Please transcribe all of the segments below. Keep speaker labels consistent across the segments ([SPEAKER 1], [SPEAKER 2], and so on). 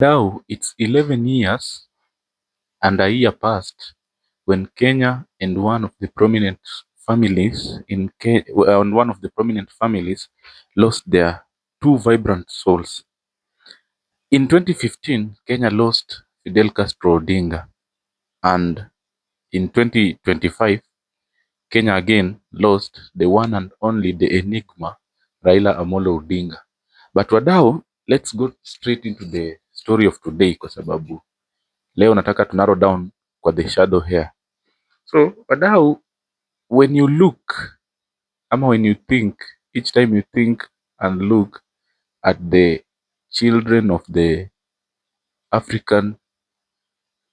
[SPEAKER 1] Now it's 11 years and a year passed when Kenya and one of the prominent families one of the prominent families lost their two vibrant souls. In 2015, Kenya lost Fidel Castro Odinga, and in 2025, Kenya again lost the one and only the enigma Raila Amolo Odinga. But wadau, let's go straight into the story of today kwa sababu leo nataka to narrow down kwa the shadow here. So wadau, when you look when you think, each time you think and look at the children of the African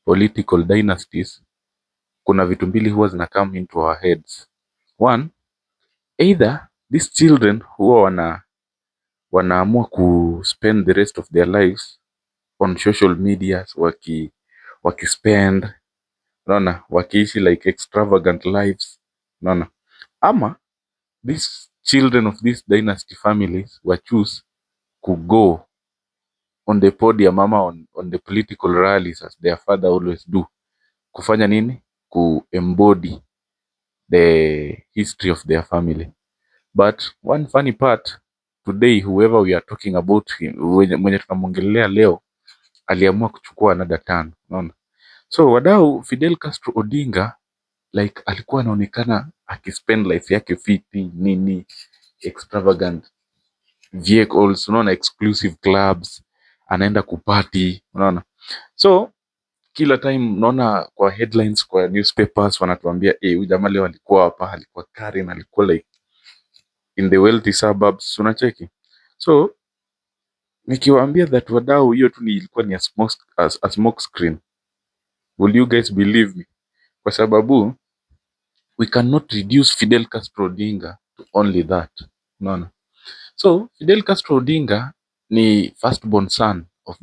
[SPEAKER 1] political dynasties, kuna vitu mbili huwa zina come into our heads. One, either these children huwa wanaamua ku spend the rest of their lives on social media wakispend, unaona, wakiishi like extravagant lives, unaona, ama these children of these dynasty families were choose to go on the podium ama on the political rallies as their father always do, kufanya nini, ku embody the history of their family. But one funny part, today whoever we are talking about him, mwenye tunamwongelea leo, aliamua kuchukua another turn, unaona. So wadau, Fidel Castro Odinga like alikuwa anaonekana akispend life yake fiti nini, extravagant vehicles, unaona, exclusive clubs, anaenda kuparty, unaona. So kila time unaona kwa headlines, kwa newspapers wanatuambia huyu jamaa leo alikuwa hapa, alikuwa Karen, alikuwa like in the wealthy suburbs, unacheki. So nikiwaambia that wadau, hiyo tu ilikuwa ni a smoke screen, will you guys believe me? Kwa sababu we cannot reduce Fidel Castro Odinga to only that, unaona. So Fidel Castro Odinga ni firstborn son of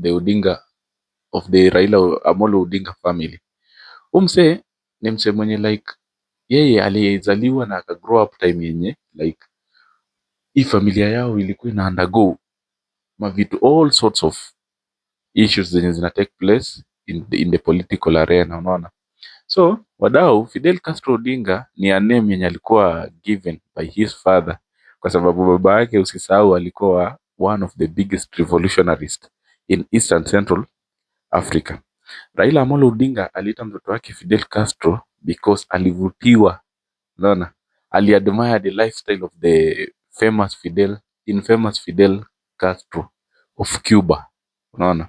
[SPEAKER 1] the Raila Amolo Odinga family. Umse ni mse mwenye like yeye alizaliwa na aka grow up time yenye like hii familia yao ilikuwa ina undergo mavitu, all sorts of issues zenye zina take place in the political arena, unaona. So wadau, Fidel Castro Odinga ni a name yenye alikuwa given by his father kwa sababu baba yake, usisahau, alikuwa one of the biggest revolutionaries in East and Central Africa. Raila Amolo Odinga aliita mtoto wake Fidel Castro because alivutiwa, unaona, aliadmire the lifestyle of the infamous Fidel Castro of Cuba, unaona.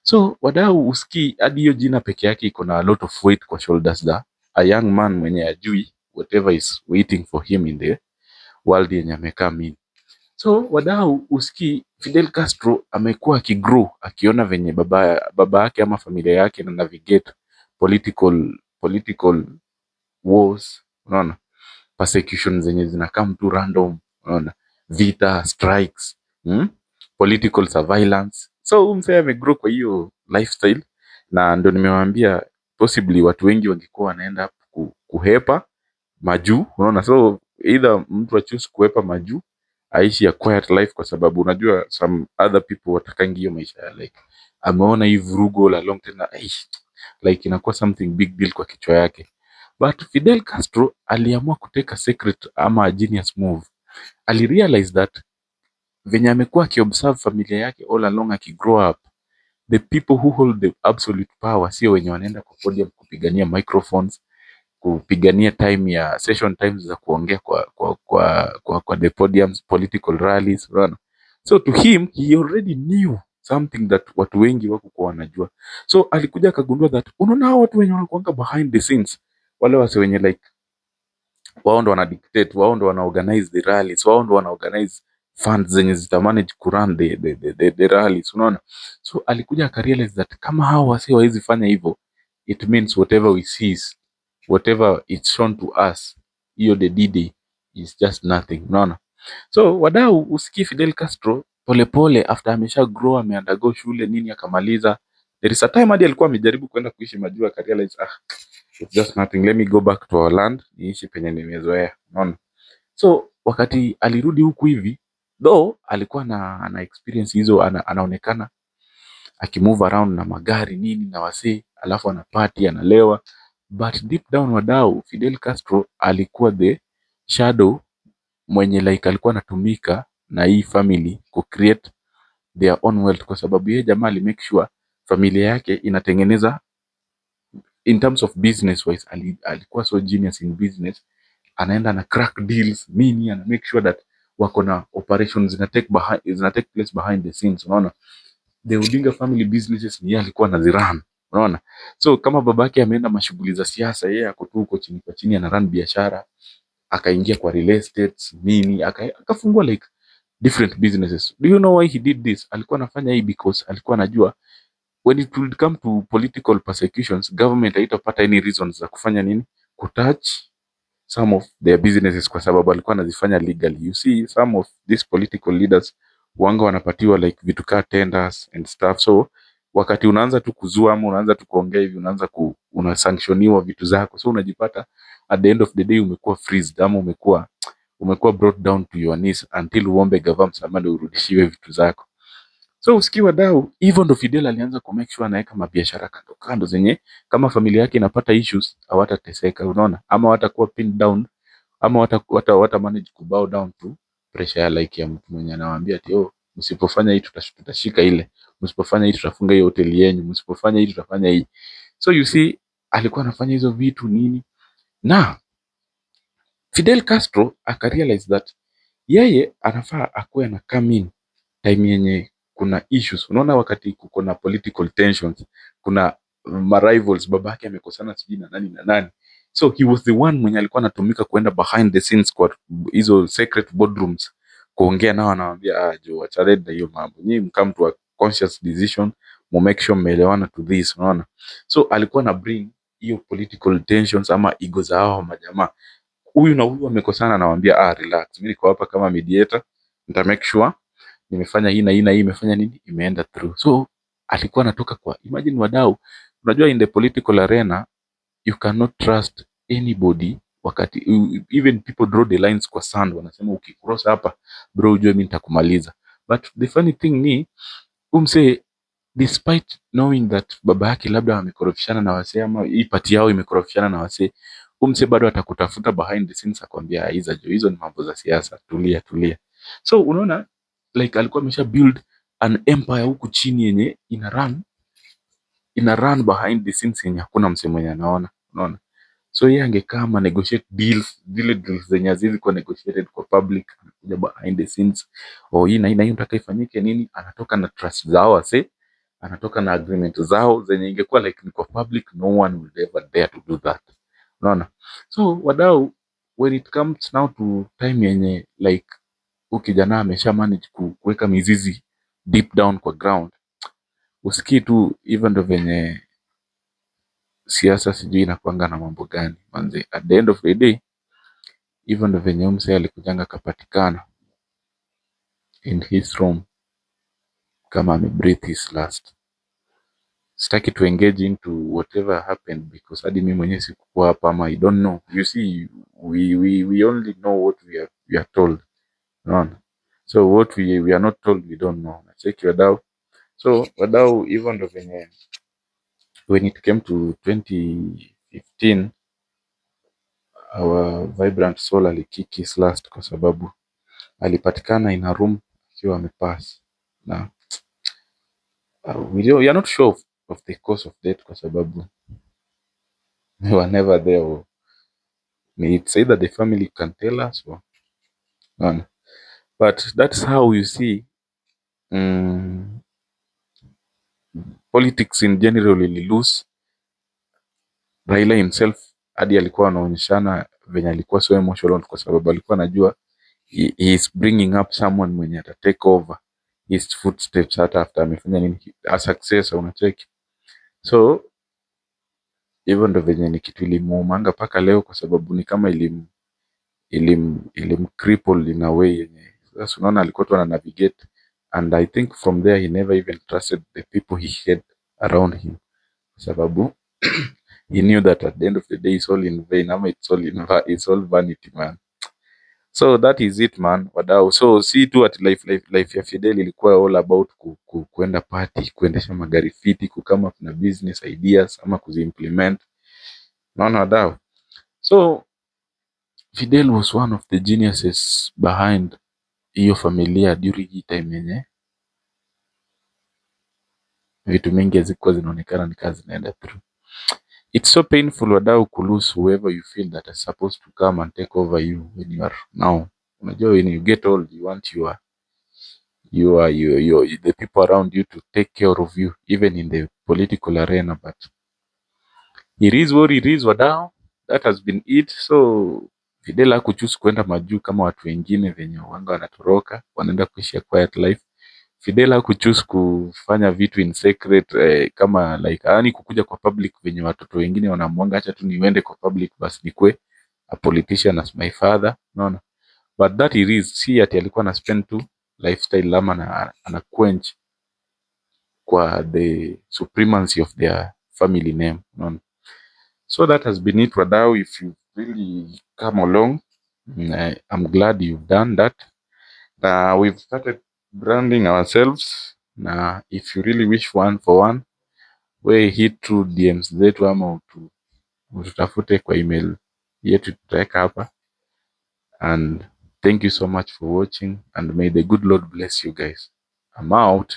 [SPEAKER 1] So wadau, usikii hadi hiyo jina peke yake iko na a lot of weight kwa shoulders za a young man mwenye ajui whatever is waiting for him in the world yenye amekaa mini. So wadau, usikii Fidel Castro amekuwa akigrow, akiona venye baba yake ama familia yake na navigate political wars, unaona, persecution zenye zina come to random, unaona, vita, strikes, political surveillance. So msee amegrow kwa hiyo lifestyle, na ndio nimewaambia possibly watu wengi wangekuwa wanaenda kuhepa majuu, unaona. So either mtu choose kuhepa majuu, aishi a quiet life, kwa sababu unajua some other people watakangi hiyo maisha ya like ameona hii vurugo la long tena like inakuwa something big deal kwa kichwa yake. But Fidel Castro aliamua kuteka secret ama a genius move. Alirealize that venye amekuwa akiobserve familia yake all along akigrow up, the people who hold the absolute power sio wenye wanaenda kwa podium kupigania microphones, kupigania time ya session times za kuongea kwa the podiums, political rallies, unaona. So to him, he already knew something that watu wengi wako kwa wanajua. So alikuja akagundua that unaona hao watu wenye wanakuanga behind the scenes, wale wase wenye like wao ndo wana dictate, wao ndo wana organize the rallies, wao ndo wana organize funds zenye zita manage kurun the rallies, unaona. So alikuja akarealize that kama hao wase hawezi fanya hivyo, it means whatever we see, whatever it's shown to us, hiyo the D-Day is just nothing, unaona. So wadau, usikii Fidel Castro polepole after amesha grow, ameundergo shule nini akamaliza, there is a time hadi alikuwa amejaribu kwenda kuishi majuu, akarealize it's just nothing, let me go back to our land, niishi penye nimezoea, unaona. So wakati alirudi huku hivi, though alikuwa na experience hizo, anaonekana akimove around na magari nini na wasee, alafu ana party analewa. But deep down wadau, Fidel Castro alikuwa the shadow mwenye like alikuwa anatumika na hii family ku create their own wealth, kwa sababu yeye jamaa ali make sure familia yake inatengeneza in terms of business wise. Alikuwa so genius in business, anaenda na crack deals nini, ana make sure that wako na operations zina take place behind the scenes, unaona. The Odinga family businesses ni yeye alikuwa anaziran, unaona. So kama babake ameenda mashughuli za siasa, yeye ako tu huko chini kwa chini ana run biashara, akaingia kwa real estate nini, akafungua like different businesses. Do you know why he did this? Alikuwa anafanya hii because alikuwa anajua when it will come to political persecutions, government haitapata any reasons za kufanya nini, kutouch some of their businesses, kwa sababu alikuwa anazifanya legally. You see some of these political leaders wanga wanapatiwa like vitu ka tenders and stuff. So wakati unaanza tu kuzua ama unaanza tu kuongea hivi, unasanctioniwa vitu zako, so unajipata at the end of the day umekuwa freezed ama umekuwa brought down to your knees until uombe government samani urudishiwe vitu zako. So usikiwa dau, hivyo ndo Fidel alianza ku make sure anaweka mabiashara kando kando zenye kama familia yake inapata issues hawatateseka, unaona, ama watakuwa pinned down, ama wata manage ku bow down to pressure ya like ya mtu mwenye anawaambia ati oh, msipofanya hii tutashika ile, msipofanya hii tutafunga hiyo hoteli yenu, msipofanya hii tutafanya hii. So you see alikuwa anafanya hizo vitu nini, na Fidel Castro akarealize that yeye anafaa akuwe na come in time yenye kuna issues. Unaona wakati kuko na political tensions, kuna rivals, babake amekosana sijui na nani na nani. So he was the one mwenye alikuwa anatumika kuenda behind the scenes kwa hizo secret boardrooms kuongea nao, anawaambia jo, achane na hiyo mambo, nyinyi mkam to a conscious decision, mu make sure mmeelewana to this, unaona. So alikuwa na bring hiyo political tensions ama ego za hao majamaa. Huyu na huyu amekosana, anawaambia relax, mimi niko hapa kama mediator, nita make sure nimefanya hii na hii na hii, imefanya nini, imeenda through. So alikuwa anatoka kwa, imagine wadau, unajua in the political arena you cannot trust anybody. Wakati even people draw the lines kwa sand, wanasema ukicross hapa bro, ujue mimi nitakumaliza. But the funny thing ni umse, despite knowing that baba yake labda amekorofishana na wasee ama hii pati yao imekorofishana na wasee, umse bado atakutafuta behind the scenes akwambia hizo ni mambo za siasa, tulia. So unaona like alikuwa amesha build an empire huku chini yenye ina run behind the scenes yenye hakuna msee mwenye anaona, unaona. So yeye angekaa ama negotiate deals, zile deals zenye haziwezi kuwa negotiated kwa public, anakuja behind the scenes, hii na hii na hii nataka ifanyike nini, anatoka na trust zao wase, anatoka na agreement zao zenye ingekuwa like ni kwa public, no one will ever dare to do that, unaona. So wadau, when it comes now to time yenye like kijana amesha manage kuweka mizizi deep down kwa ground, usikii tu hivyo ndo venye siasa sijui inakuanga na mambo gani manze. At the end of the day, hivyo ndo venye mse alikujanga kapatikana in his room kama ame breathe his last. Sitaki to engage into whatever happened because hadi mimi mwenyewe sikuwa hapa ama I don't know. You see, we only know what we are told, unaona. So what we are not told we don't know. Nacheki wadau. So wadau, hivyo ndo venye when it came to 2015 our vibrant soul alikick his last kwa sababu alipatikana in a room akiwa amepass, na we are not sure of the cause of death kwa sababu we were never there, or it's either the family can tell us or none. But that's how you see politics in general ili lose. Raila himself hadi alikuwa anaonyeshana venye alikuwa so emotional kwa sababu alikuwa anajua he is bringing up someone mwenye ata take over his footsteps hata after amefanya nini, a successor, unacheki. So hivyo ndo venye ni kitu ilimuumanga paka leo kwa sababu ni kama ilim cripple in a way yenye sasa unaona alikuwa tu ana navigate, and I think from there he never even trusted the people he had around him kwa sababu he knew that at the end of the day it's all in vain, ama it's all vanity man. So that is it man, wadau. So si tu ati life ya Fidel ilikuwa all about kuenda party, kuendesha magari fiti, kukama up na business ideas ama kuziimplement. Naona wadau. So Fidel was one of the geniuses behind hiyo familia during hii time yenye vitu mingi hazikuwa zinaonekana ni kazi zinaenda through. It's so painful wadau to lose whoever you feel that is supposed to come and take over you when you are now. Unajua when you get old you want the people around you to take care of you even in the political arena, but it is what it is wadau. That has been it. So Fidel hakuchoose kwenda majuu kama watu wengine venye wanga wanatoroka wanaenda kuishi quiet life. Fidel hakuchoose kufanya vitu in secret kama like yani kukuja kwa public venye watoto wengine wanamwanga, acha tu niende kwa public basi nikwe a politician as my father, unaona. But that it is, si ati alikuwa na spend tu lifestyle lama na ana quench kwa the supremacy of their family name, unaona. So that has been it wadau. If you really come along, I'm glad you've done that. We've started branding ourselves. Na if you really wish one for one, we hit through DMs zetu ama ututafute kwa email yetu tutaweka hapa. And thank you so much for watching, and may the good Lord bless you guys. I'm out.